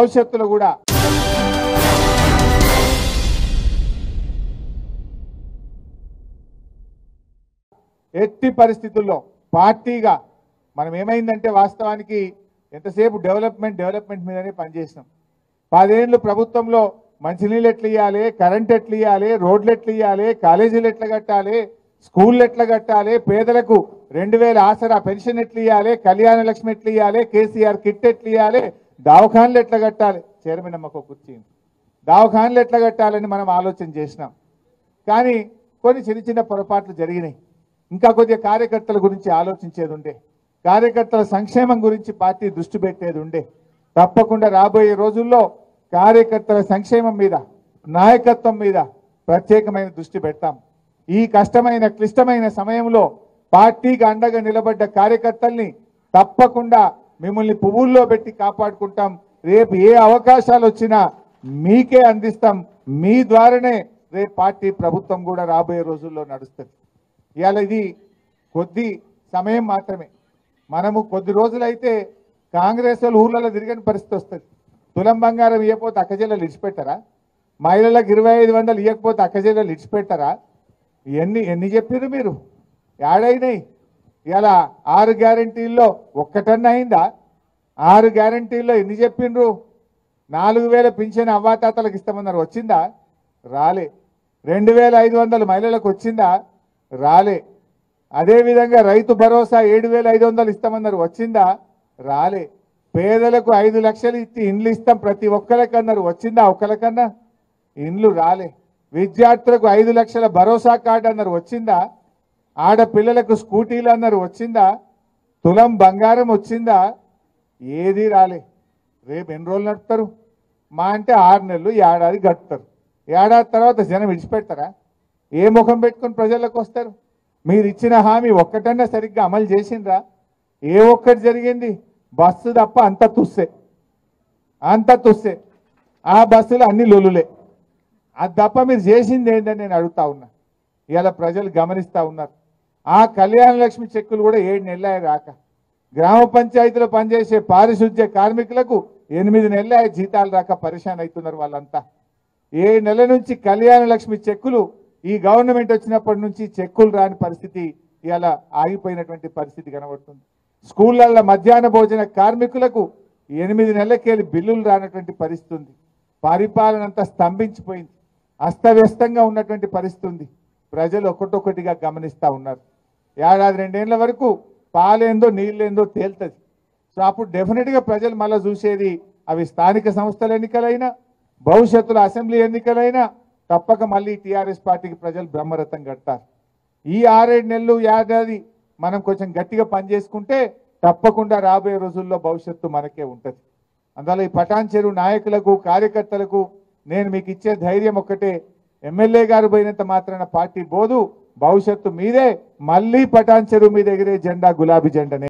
భవిష్యత్తులో కూడా ఎట్టి పరిస్థితుల్లో పార్టీగా మనం ఏమైందంటే వాస్తవానికి ఎంతసేపు డెవలప్మెంట్ మీదనే పనిచేసినాం. 10 ఏళ్ళు ప్రభుత్వంలో మంచినీళ్ళు ఎట్లా ఇవ్వాలి, కరెంట్ ఎట్లా ఇవ్వాలి, రోడ్లు ఎట్లా ఇవ్వాలి, కాలేజీలు ఎట్లా కట్టాలి, స్కూళ్ళు ఎట్లా కట్టాలి, పేదలకు 2000 ఆసరా పెన్షన్ ఎట్లా ఇవ్వాలి, కళ్యాణ లక్ష్మి ఎట్లా ఇవ్వాలి, కేసీఆర్ కిట్ ఎట్లా ఇవ్వాలి, దవాఖాన్లు ఎట్లా కట్టాలి, చైర్మన్ అమ్మకు కూర్చి దవాఖాన్లు ఎట్లా కట్టాలని మనం ఆలోచన చేసినాం. కానీ కొన్ని చిన్న పొరపాట్లు జరిగినాయి. ఇంకా కొద్దిగా కార్యకర్తల గురించి ఆలోచించేది ఉండే, కార్యకర్తల సంక్షేమం గురించి పార్టీ దృష్టి పెట్టేది ఉండే. తప్పకుండా రాబోయే రోజుల్లో కార్యకర్తల సంక్షేమం మీద, నాయకత్వం మీద ప్రత్యేకమైన దృష్టి పెడతాం. ఈ కష్టమైన క్లిష్టమైన సమయంలో పార్టీకి అండగా నిలబడ్డ కార్యకర్తల్ని తప్పకుండా మిమ్మల్ని పువ్వుల్లో పెట్టి కాపాడుకుంటాం. రేపు ఏ అవకాశాలు వచ్చినా మీకే అందిస్తాం. మీ ద్వారానే రేపు పార్టీ ప్రభుత్వం కూడా రాబోయే రోజుల్లో నడుస్తుంది. ఇవాళ ఇది కొద్ది సమయం మాత్రమే. మనము కొద్ది రోజులైతే కాంగ్రెస్ వాళ్ళు ఊర్లలో తిరగని పరిస్థితి వస్తుంది. తులం బంగారం ఇవ్వకపోతే అక్కజెల్లలు ఇడిచిపెట్టారా? మహిళలకు 2500 ఇవ్వకపోతే అక్కజెల్లలు ఇడిచిపెట్టారా? ఎన్ని చెప్పారు మీరు? ఏడైనాయి? ఇలా 6 గ్యారంటీల్లో ఒక్కటన్నా అయిందా? 6 గ్యారంటీల్లో ఎన్ని చెప్పిండ్రు? 4000 పింఛన్ అవ్వాతాతలకు ఇస్తామన్నారు, వచ్చిందా? రాలే. 2500 మహిళలకు వచ్చిందా? రాలే. అదేవిధంగా రైతు భరోసా 7500 ఇస్తామన్నారు, వచ్చిందా? రాలే. పేదలకు 5 లక్షలు ఇచ్చి ఇండ్లు ఇస్తాం ప్రతి ఒక్కరికన్నారు, వచ్చిందా? ఒక్కరికన్నా ఇండ్లు రాలే. విద్యార్థులకు 5 లక్షల భరోసా కార్డు అన్నారు, వచ్చిందా? ఆడపిల్లలకు స్కూటీలు అన్నారు, వచ్చిందా? తులం బంగారం వచ్చిందా? ఏది రాలే. రేపు ఎన్ని రోజులు నడుపుతారు? మా అంటే 6 నెలలు, ఏడాది గడుపుతారు. ఏడాది తర్వాత జనం విడిచిపెడతారా? ఏ ముఖం పెట్టుకుని ప్రజలకు వస్తారు? మీరు ఇచ్చిన హామీ ఒక్కటన్నా సరిగ్గా అమలు చేసిండ్రా? ఏ ఒక్కటి జరిగింది? బస్సు తప్ప అంత తుస్సే. ఆ బస్సులు అన్ని లొలులే. అది తప్ప మీరు చేసింది ఏంటని నేను అడుగుతా ఉన్నా. ఇవాళ ప్రజలు గమనిస్తూ ఉన్నారు. ఆ కళ్యాణ లక్ష్మి చెక్కులు కూడా 7 నెలలు రాక, గ్రామ పంచాయతీలో పనిచేసే పారిశుద్ధ్య కార్మికులకు 8 నెలలు జీతాలు రాక పరిశాన్ అవుతున్నారు వాళ్ళంతా. 7 నెలల నుంచి కళ్యాణ లక్ష్మి చెక్కులు, ఈ గవర్నమెంట్ వచ్చినప్పటి నుంచి చెక్కులు రాని పరిస్థితి, ఇవాళ ఆగిపోయినటువంటి పరిస్థితి కనబడుతుంది. స్కూళ్ళల్లో మధ్యాహ్న భోజన కార్మికులకు 8 నెలలకెళ్ళి బిల్లులు రానటువంటి పరిస్థితి ఉంది. పరిపాలన అంతా స్తంభించిపోయింది, అస్తవ్యస్తంగా ఉన్నటువంటి పరిస్థితి ఉంది. ప్రజలు ఒక్కొక్కటిగా గమనిస్తూ ఉన్నారు. ఏడాది 2 ఏళ్ల వరకు పాలేందో నీళ్ళేందో తేలుతుంది. సో అప్పుడు డెఫినెట్గా ప్రజలు మళ్ళీ చూసేది అవి స్థానిక సంస్థల ఎన్నికలైనా, భవిష్యత్తులో అసెంబ్లీ ఎన్నికలైనా తప్పక మళ్ళీ టీఆర్ఎస్ పార్టీకి ప్రజలు బ్రహ్మరథం కడతారు. ఈ 6-7 నెలలు ఏడాది మనం కొంచెం గట్టిగా పనిచేసుకుంటే తప్పకుండా రాబోయే రోజుల్లో భవిష్యత్తు మనకే ఉంటుంది. అందువల్ల ఈ పటాన్ చెరువు నాయకులకు, కార్యకర్తలకు నేను మీకు ఇచ్చే ధైర్యం ఒక్కటే, ఎమ్మెల్యే గారు పోయినంత మాత్రాన పార్టీ పోదు. భవిష్యత్తు మీదే. మళ్ళీ పటాన్ చెరువు మీద ఎగిరే జెండా గులాబీ జెండనే.